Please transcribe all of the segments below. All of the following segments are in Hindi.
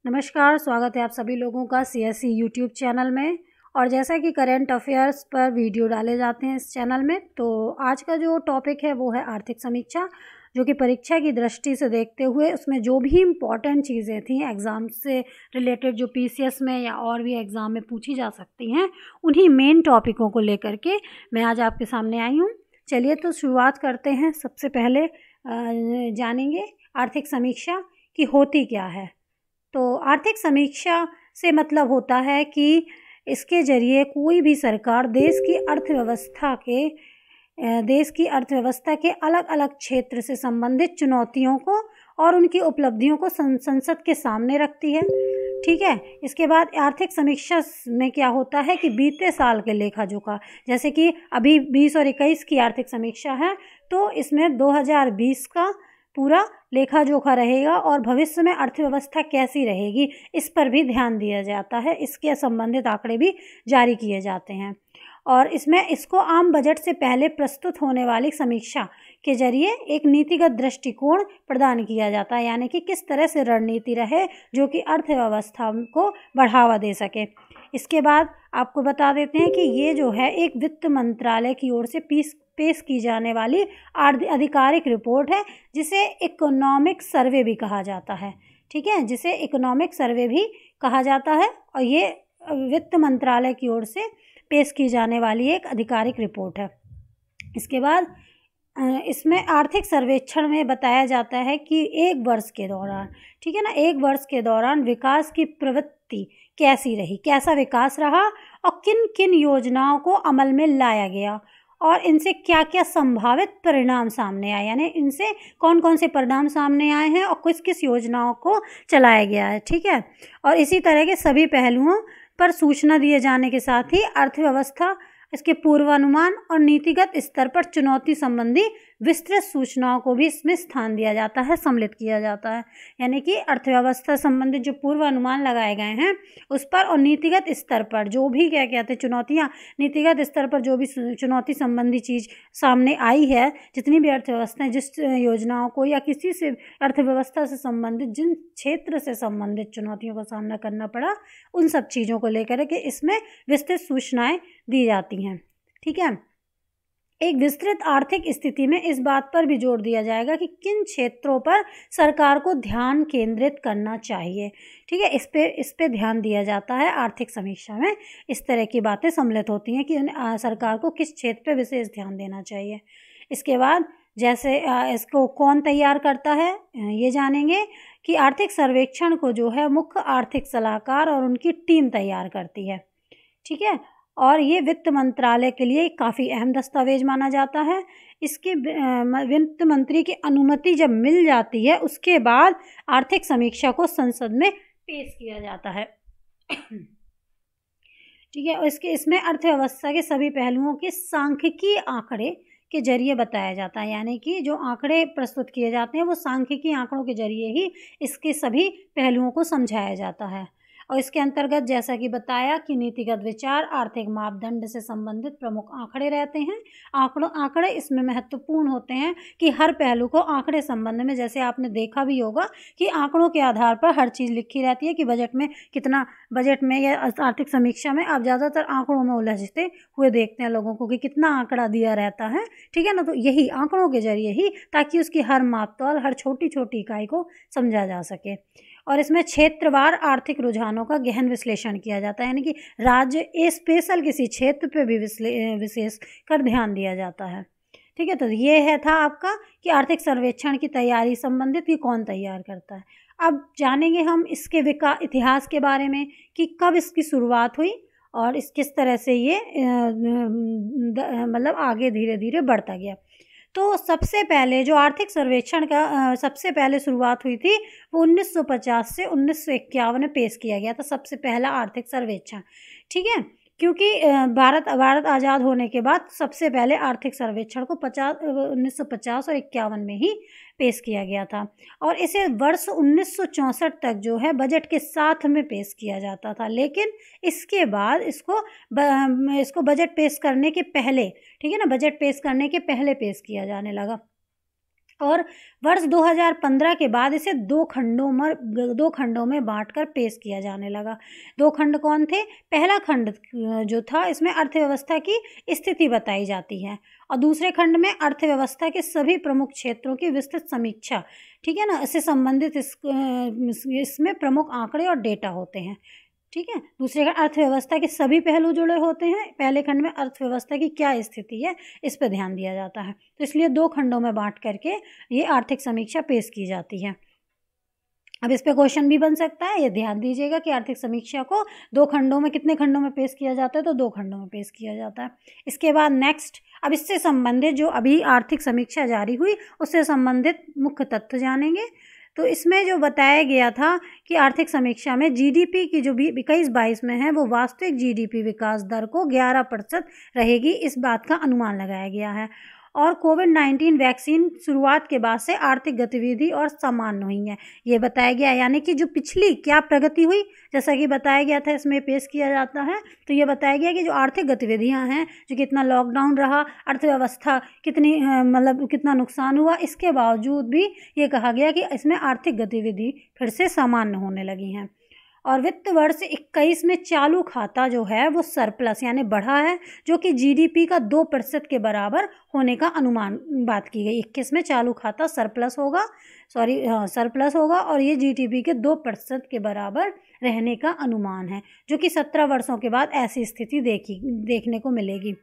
नमस्कार, स्वागत है आप सभी लोगों का सीएससी यूट्यूब चैनल में। और जैसा कि करंट अफेयर्स पर वीडियो डाले जाते हैं इस चैनल में, तो आज का जो टॉपिक है वो है आर्थिक समीक्षा, जो कि परीक्षा की दृष्टि से देखते हुए उसमें जो भी इम्पॉर्टेंट चीज़ें थी एग्ज़ाम से रिलेटेड, जो पीसीएस में या और भी एग्ज़ाम में पूछी जा सकती हैं, उन्हीं मेन टॉपिकों को लेकर के मैं आज आपके सामने आई हूँ। चलिए तो शुरुआत करते हैं। सबसे पहले जानेंगे आर्थिक समीक्षा की होती क्या है। तो आर्थिक समीक्षा से मतलब होता है कि इसके ज़रिए कोई भी सरकार देश की अर्थव्यवस्था के अलग अलग क्षेत्र से संबंधित चुनौतियों को और उनकी उपलब्धियों को संसद के सामने रखती है। ठीक है। इसके बाद आर्थिक समीक्षा में क्या होता है कि बीते साल के लेखा जोखा, जैसे कि अभी 20 और 21 की आर्थिक समीक्षा है, तो इसमें 2020 का पूरा लेखा जोखा रहेगा और भविष्य में अर्थव्यवस्था कैसी रहेगी इस पर भी ध्यान दिया जाता है। इसके संबंधित आंकड़े भी जारी किए जाते हैं और इसमें इसको आम बजट से पहले प्रस्तुत होने वाली समीक्षा के जरिए एक नीतिगत दृष्टिकोण प्रदान किया जाता है, यानी कि किस तरह से रणनीति रहे जो कि अर्थव्यवस्था को बढ़ावा दे सके। इसके बाद आपको बता देते हैं कि ये जो है एक वित्त मंत्रालय की ओर से पेश की जाने वाली आधिकारिक रिपोर्ट है, जिसे इकोनॉमिक सर्वे भी कहा जाता है। ठीक है, जिसे इकोनॉमिक सर्वे भी कहा जाता है और ये वित्त मंत्रालय की ओर से पेश की जाने वाली एक आधिकारिक रिपोर्ट है। इसके बाद इसमें आर्थिक सर्वेक्षण में बताया जाता है कि एक वर्ष के दौरान, ठीक है ना, एक वर्ष के दौरान विकास की प्रवृत्ति कैसी रही, कैसा विकास रहा और किन किन योजनाओं को अमल में लाया गया और इनसे क्या क्या संभावित परिणाम सामने आए, यानी इनसे कौन कौन से परिणाम सामने आए हैं और किस किस योजनाओं को चलाया गया है। ठीक है। और इसी तरह के सभी पहलुओं पर सूचना दिए जाने के साथ ही अर्थव्यवस्था, इसके पूर्वानुमान और नीतिगत स्तर पर चुनौती संबंधी विस्तृत सूचनाओं को भी इसमें स्थान दिया जाता है, सम्मिलित किया जाता है। यानी कि अर्थव्यवस्था संबंधित जो पूर्वानुमान लगाए गए हैं उस पर और नीतिगत स्तर पर जो भी क्या कहते हैं चुनौतियां, नीतिगत स्तर पर जो भी चुनौती संबंधी चीज़ सामने आई है, जितनी भी अर्थव्यवस्थाएं जिस योजनाओं को या किसी से अर्थव्यवस्था से संबंधित जिन क्षेत्र से संबंधित चुनौतियों का सामना करना पड़ा, उन सब चीज़ों को लेकर के इसमें विस्तृत सूचनाएं दी जाती हैं। ठीक है। एक विस्तृत आर्थिक स्थिति में इस बात पर भी जोर दिया जाएगा कि किन क्षेत्रों पर सरकार को ध्यान केंद्रित करना चाहिए। ठीक है, इस पे ध्यान दिया जाता है। आर्थिक समीक्षा में इस तरह की बातें सम्मिलित होती हैं कि सरकार को किस क्षेत्र पर विशेष ध्यान देना चाहिए। इसके बाद जैसे इसको कौन तैयार करता है ये जानेंगे कि आर्थिक सर्वेक्षण को जो है मुख्य आर्थिक सलाहकार और उनकी टीम तैयार करती है। ठीक है। और ये वित्त मंत्रालय के लिए काफ़ी अहम दस्तावेज माना जाता है। इसके वित्त मंत्री की अनुमति जब मिल जाती है उसके बाद आर्थिक समीक्षा को संसद में पेश किया जाता है। ठीक है। और इसमें अर्थव्यवस्था के सभी पहलुओं के सांख्यिकीय आंकड़े के जरिए बताया जाता है, यानी कि जो आंकड़े प्रस्तुत किए जाते हैं वो सांख्यिकीय आंकड़ों के जरिए ही इसके सभी पहलुओं को समझाया जाता है। और इसके अंतर्गत जैसा कि बताया कि नीतिगत विचार, आर्थिक मापदंड से संबंधित प्रमुख आंकड़े रहते हैं। आंकड़े इसमें महत्वपूर्ण होते हैं कि हर पहलू को आंकड़े संबंध में, जैसे आपने देखा भी होगा कि आंकड़ों के आधार पर हर चीज़ लिखी रहती है कि बजट में कितना, बजट में या आर्थिक समीक्षा में आप ज़्यादातर आंकड़ों में उलझते हुए देखते हैं लोगों को कि कितना आंकड़ा दिया रहता है। ठीक है ना, तो यही आंकड़ों के जरिए ही, ताकि उसकी हर मापतौल, हर छोटी छोटी इकाई को समझा जा सके। और इसमें क्षेत्रवार आर्थिक रुझानों का गहन विश्लेषण किया जाता है, यानी कि राज्य स्पेशल किसी क्षेत्र पे भी विशेष कर ध्यान दिया जाता है। ठीक है। तो ये है था आपका कि आर्थिक सर्वेक्षण की तैयारी संबंधित कि कौन तैयार करता है। अब जानेंगे हम इसके इतिहास के बारे में कि कब इसकी शुरुआत हुई और किस तरह से ये मतलब आगे धीरे धीरे बढ़ता गया। तो सबसे पहले जो आर्थिक सर्वेक्षण का सबसे पहले शुरुआत हुई थी वो 1950 से 1951 में पेश किया गया था, सबसे पहला आर्थिक सर्वेक्षण। ठीक है, क्योंकि भारत आज़ाद होने के बाद सबसे पहले आर्थिक सर्वेक्षण को 1950 और 51 में ही पेश किया गया था और इसे वर्ष 1964 तक जो है बजट के साथ में पेश किया जाता था। लेकिन इसके बाद इसको बजट पेश करने के पहले, ठीक है ना, बजट पेश करने के पहले पेश किया जाने लगा। और वर्ष 2015 के बाद इसे दो खंडों में बांटकर पेश किया जाने लगा। दो खंड कौन थे? पहला खंड जो था इसमें अर्थव्यवस्था की स्थिति बताई जाती है और दूसरे खंड में अर्थव्यवस्था के सभी प्रमुख क्षेत्रों की विस्तृत समीक्षा, ठीक है ना, इससे संबंधित इसमें प्रमुख आंकड़े और डेटा होते हैं। ठीक है, दूसरे खंड अर्थव्यवस्था के सभी पहलू जुड़े होते हैं। पहले खंड में अर्थव्यवस्था की क्या स्थिति है इस पर ध्यान दिया जाता है, तो इसलिए दो खंडों में बांट करके ये आर्थिक समीक्षा पेश की जाती है। अब इस पे क्वेश्चन भी बन सकता है, ये ध्यान दीजिएगा कि आर्थिक समीक्षा को दो खंडों में, कितने खंडों में पेश किया जाता है? तो दो खंडों में पेश किया जाता है। इसके बाद नेक्स्ट, अब इससे संबंधित जो अभी आर्थिक समीक्षा जारी हुई उससे संबंधित मुख्य तथ्य जानेंगे। तो इसमें जो बताया गया था कि आर्थिक समीक्षा में जीडीपी की जो भी 21-22 में है वो वास्तविक जीडीपी विकास दर को 11% रहेगी, इस बात का अनुमान लगाया गया है। और कोविड-19 वैक्सीन शुरुआत के बाद से आर्थिक गतिविधि और सामान्य हुई है, ये बताया गया। यानी कि जो पिछली क्या प्रगति हुई, जैसा कि बताया गया था इसमें पेश किया जाता है, तो ये बताया गया कि जो आर्थिक गतिविधियां हैं, जो कितना लॉकडाउन रहा, अर्थव्यवस्था कितनी मतलब कितना नुकसान हुआ, इसके बावजूद भी ये कहा गया कि इसमें आर्थिक गतिविधि फिर से सामान्य होने लगी हैं। और वित्त वर्ष 21 में चालू खाता जो है वो सरप्लस यानी बढ़ा है, जो कि जीडीपी का 2% के बराबर होने का अनुमान बात की गई। 21 में चालू खाता सरप्लस होगा, सरप्लस होगा और ये जीडीपी के 2% के बराबर रहने का अनुमान है, जो कि 17 वर्षों के बाद ऐसी स्थिति देखने को मिलेगी।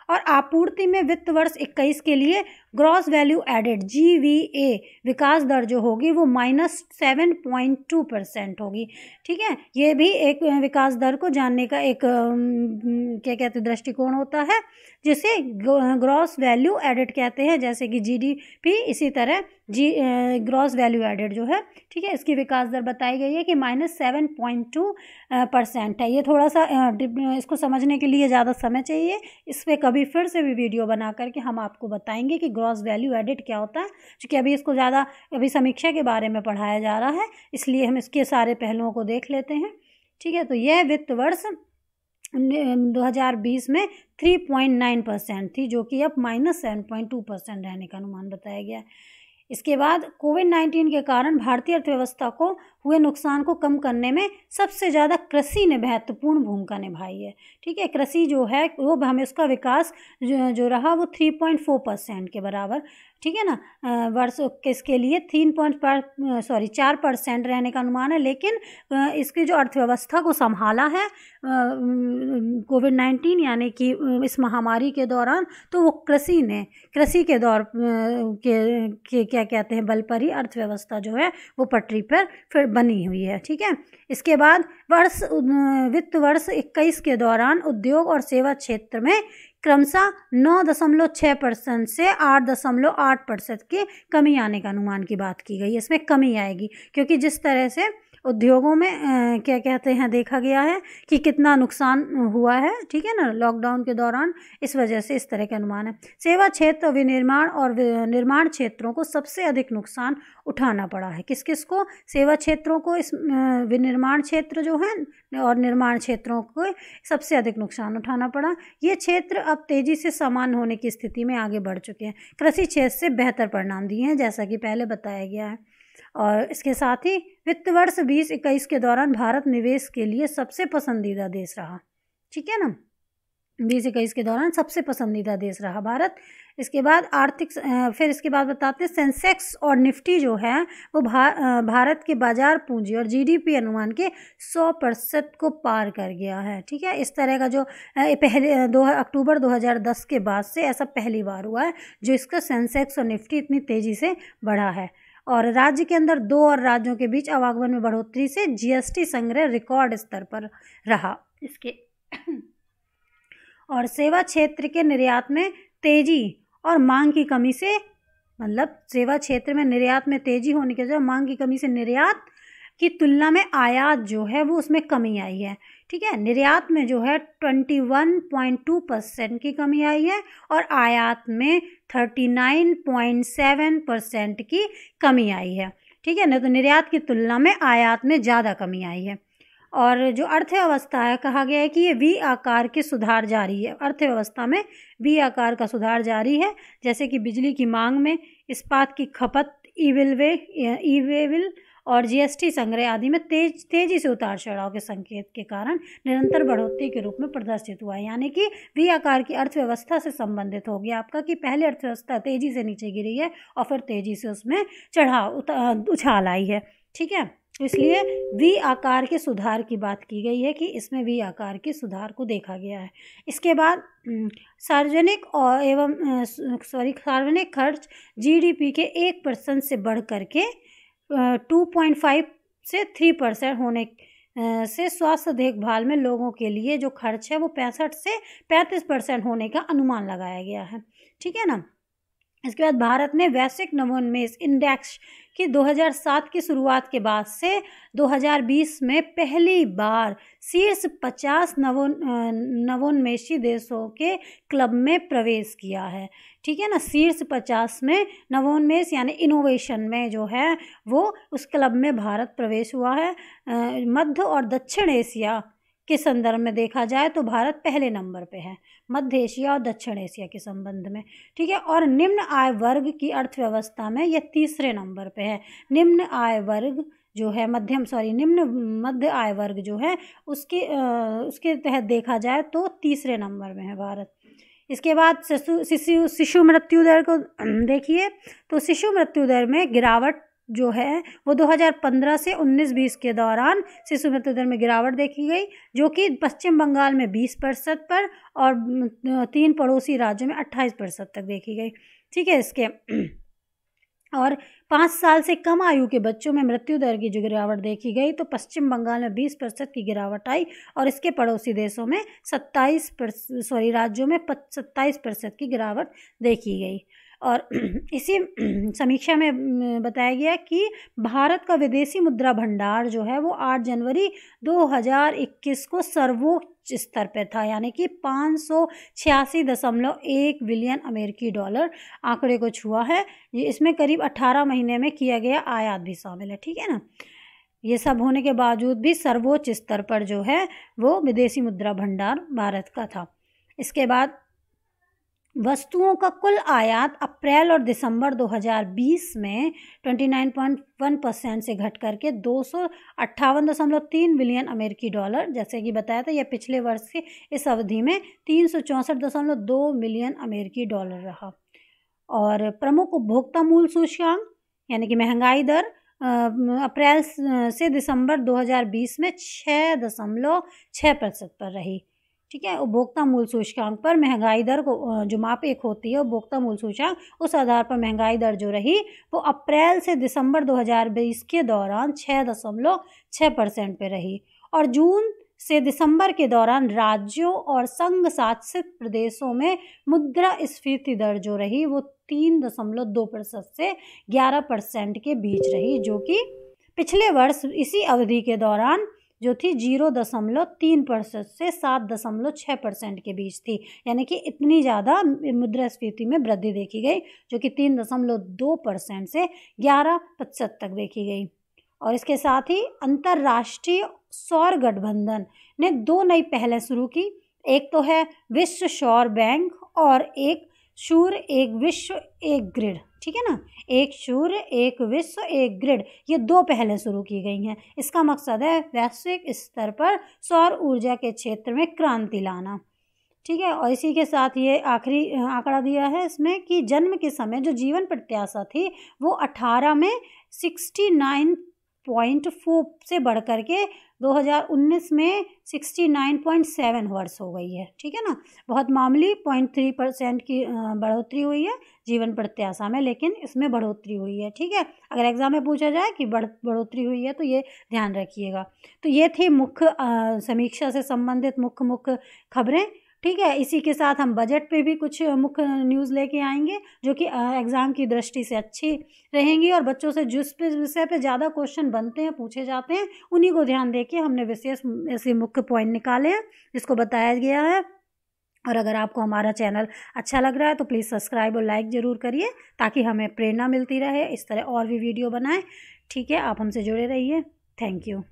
और आपूर्ति में वित्त वर्ष 21 के लिए ग्रॉस वैल्यू एडेड GVA विकास दर जो होगी वो -7.2% होगी। ठीक है, ये भी एक विकास दर को जानने का एक क्या कहते हैं दृष्टिकोण होता है, जिसे ग्रॉस वैल्यू एडेड कहते हैं, जैसे कि GDP, इसी तरह ग्रॉस वैल्यू एडेड जो है, ठीक है, इसकी विकास दर बताई गई है कि -7.2% है। ये थोड़ा सा इसको समझने के लिए ज़्यादा समय चाहिए, इस पर कभी फिर से भी वीडियो बना करके हम आपको बताएंगे कि ग्रॉस वैल्यू एडेड क्या होता है, क्योंकि अभी इसको ज़्यादा अभी समीक्षा के बारे में पढ़ाया जा रहा है, इसलिए हम इसके सारे पहलुओं को देख लेते हैं। ठीक है, तो यह वित्त वर्ष 2020 में 3.9% थी, जो कि अब -7.2% रहने का अनुमान बताया गया है। इसके बाद कोविड-19 के कारण भारतीय अर्थव्यवस्था को हुए नुकसान को कम करने में सबसे ज़्यादा कृषि ने महत्वपूर्ण भूमिका निभाई है। ठीक है, कृषि जो है वो हमें उसका विकास जो रहा वो 3.4% के बराबर, ठीक है ना, वर्ष इसके लिए 4% रहने का अनुमान है। लेकिन इसकी जो अर्थव्यवस्था को संभाला है कोविड-19 यानी कि इस महामारी के दौरान, तो वो कृषि के दौर के क्या कहते हैं बल पर ही अर्थव्यवस्था जो है वो पटरी पर फिर बनी हुई है। ठीक है, इसके बाद वित्त वर्ष 21 के दौरान उद्योग और सेवा क्षेत्र में क्रमशः 9.6% से 8.8% की कमी आने का अनुमान की बात की गई है। इसमें कमी आएगी क्योंकि जिस तरह से उद्योगों में क्या कहते हैं देखा गया है कि कितना नुकसान हुआ है, ठीक है ना, लॉकडाउन के दौरान, इस वजह से इस तरह के अनुमान है। सेवा क्षेत्र, विनिर्माण और निर्माण क्षेत्रों को सबसे अधिक नुकसान उठाना पड़ा है। किस किस को? सेवा क्षेत्रों को, इस विनिर्माण क्षेत्र जो है और निर्माण क्षेत्रों को सबसे अधिक नुकसान उठाना पड़ा। ये क्षेत्र अब तेजी से सामान्य होने की स्थिति में आगे बढ़ चुके हैं, कृषि क्षेत्र से बेहतर परिणाम दिए हैं, जैसा कि पहले बताया गया है। और इसके साथ ही वित्त वर्ष 2021 के दौरान भारत निवेश के लिए सबसे पसंदीदा देश रहा। ठीक है ना, 2021 के दौरान सबसे पसंदीदा देश रहा भारत। इसके बाद फिर इसके बाद बताते हैं सेंसेक्स और निफ्टी जो है वो भारत के बाजार पूंजी और जीडीपी अनुमान के 100% को पार कर गया है। ठीक है, इस तरह का जो पहले अक्टूबर 2010 के बाद से ऐसा पहली बार हुआ है जो इसका सेंसेक्स और निफ्टी इतनी तेज़ी से बढ़ा है। और राज्य के अंदर 2 और राज्यों के बीच आवागमन में बढ़ोतरी से जीएसटी संग्रह रिकॉर्ड स्तर पर रहा। इसके और सेवा क्षेत्र के निर्यात में तेजी और मांग की कमी से, मतलब सेवा क्षेत्र में निर्यात में तेजी होने के वजह मांग की कमी से निर्यात की तुलना में आयात जो है वो उसमें कमी आई है। ठीक है, निर्यात में जो है 21.2% की कमी आई है और आयात में 39.7% की कमी आई है। ठीक है ना, तो निर्यात की तुलना में आयात में ज़्यादा कमी आई है। और जो अर्थव्यवस्था है, कहा गया है कि ये V आकार के सुधार जारी है, अर्थव्यवस्था में V आकार का सुधार जारी है, जैसे कि बिजली की मांग में इस्पात की खपत, ई वे और जीएसटी संग्रह आदि में तेजी से उतार चढ़ाव के संकेत के कारण निरंतर बढ़ोतरी के रूप में प्रदर्शित हुआ है। यानी कि वी आकार की अर्थव्यवस्था से संबंधित हो गया आपका कि पहले अर्थव्यवस्था तेजी से नीचे गिरी है और फिर तेजी से उसमें उछाल आई है। ठीक है, इसलिए वी आकार के सुधार की बात की गई है कि इसमें वी आकार के सुधार को देखा गया है। इसके बाद सार्वजनिक खर्च जीडीपी के 1% से बढ़ करके 2.5 से 3% होने से स्वास्थ्य देखभाल में लोगों के लिए जो खर्च है वो 65 से 35% होने का अनुमान लगाया गया है। ठीक है ना। इसके बाद भारत ने वैश्विक नवोन्मेष इंडेक्स की 2007 की शुरुआत के बाद से 2020 में पहली बार शीर्ष 50 नवोन्मेषी देशों के क्लब में प्रवेश किया है। ठीक है ना, शीर्ष 50 में नवोन्मेष यानी इनोवेशन में जो है वो उस क्लब में भारत प्रवेश हुआ है। मध्य और दक्षिण एशिया के संदर्भ में देखा जाए तो भारत पहले नंबर पे है, मध्य एशिया और दक्षिण एशिया के संबंध में। ठीक है, और निम्न आय वर्ग की अर्थव्यवस्था में यह तीसरे नंबर पे है। निम्न आय वर्ग जो है निम्न मध्य आय वर्ग जो है उसके तहत देखा जाए तो तीसरे नंबर में है भारत। इसके बाद शिशु मृत्यु दर को देखिए तो शिशु मृत्यु दर में गिरावट जो है वो 2015 से 19-20 के दौरान शिशु मृत्यु दर में गिरावट देखी गई, जो कि पश्चिम बंगाल में 20% पर और 3 पड़ोसी राज्यों में 28% तक देखी गई। ठीक है, इसके और 5 साल से कम आयु के बच्चों में मृत्यु दर की जो गिरावट देखी गई तो पश्चिम बंगाल में 20% की गिरावट आई और इसके पड़ोसी देशों में राज्यों में 27% की गिरावट देखी गई। और इसी समीक्षा में बताया गया कि भारत का विदेशी मुद्रा भंडार जो है वो 8 जनवरी 2021 को सर्वोच्च स्तर पर था, यानी कि 586.1 बिलियन अमेरिकी डॉलर आंकड़े को छुआ है। इसमें करीब 18 महीने में किया गया आयात भी शामिल है। ठीक है ना, ये सब होने के बावजूद भी सर्वोच्च स्तर पर जो है वो विदेशी मुद्रा भंडार भारत का था। इसके बाद वस्तुओं का कुल आयात अप्रैल और दिसंबर 2020 में 29.1% से घट करके 258.3 बिलियन अमेरिकी डॉलर, जैसे कि बताया था, यह पिछले वर्ष के इस अवधि में 364.2 मिलियन अमेरिकी डॉलर रहा। और प्रमुख उपभोक्ता मूल्य सूचकांक यानी कि महंगाई दर अप्रैल से दिसंबर 2020 में 6.6% पर रही। ठीक है, उपभोक्ता मूल्य सूचकांक पर महंगाई दर को जो माप एक होती है उपभोक्ता मूल्य सूचकांक, उस आधार पर महंगाई दर जो रही वो अप्रैल से दिसंबर 2020 के दौरान 6.6% पे रही और जून से दिसंबर के दौरान राज्यों और संघ शासित प्रदेशों में मुद्रास्फीति दर जो रही वो 3.2% से 11% के बीच रही, जो कि पिछले वर्ष इसी अवधि के दौरान जो थी 0.3% से 7.6% के बीच थी। यानी कि इतनी ज़्यादा मुद्रास्फीति में वृद्धि देखी गई, जो कि 3.2% से 11% तक देखी गई। और इसके साथ ही अंतर्राष्ट्रीय सौर गठबंधन ने 2 नई पहलें शुरू की। एक तो है विश्व सौर बैंक और एक सूर्य एक विश्व एक ग्रिड। ठीक है ना, एक सूर्य एक विश्व एक ग्रिड, ये 2 पहलें शुरू की गई हैं। इसका मकसद है वैश्विक स्तर पर सौर ऊर्जा के क्षेत्र में क्रांति लाना। ठीक है, और इसी के साथ ये आखिरी आंकड़ा दिया है इसमें कि जन्म के समय जो जीवन प्रत्याशा थी वो 18 में 69.4 से बढ़ करके 2019 में 69.7 वर्ष हो गई है। ठीक है ना, बहुत मामूली 0.3% की बढ़ोतरी हुई है जीवन प्रत्याशा में, लेकिन इसमें बढ़ोतरी हुई है। ठीक है, अगर एग्जाम में पूछा जाए कि बढ़ोतरी हुई है तो ये ध्यान रखिएगा। तो ये थी मुख्य समीक्षा से संबंधित मुख्य खबरें। ठीक है, इसी के साथ हम बजट पे भी कुछ मुख्य न्यूज़ लेके आएंगे जो कि एग्ज़ाम की दृष्टि से अच्छी रहेंगी और बच्चों से जिस विषय पे ज़्यादा क्वेश्चन बनते हैं पूछे जाते हैं उन्हीं को ध्यान देके हमने विशेष ऐसे मुख्य पॉइंट निकाले हैं जिसको बताया गया है। और अगर आपको हमारा चैनल अच्छा लग रहा है तो प्लीज़ सब्सक्राइब और लाइक ज़रूर करिए ताकि हमें प्रेरणा मिलती रहे इस तरह और भी वीडियो बनाएं। ठीक है, आप हमसे जुड़े रहिए। Thank you.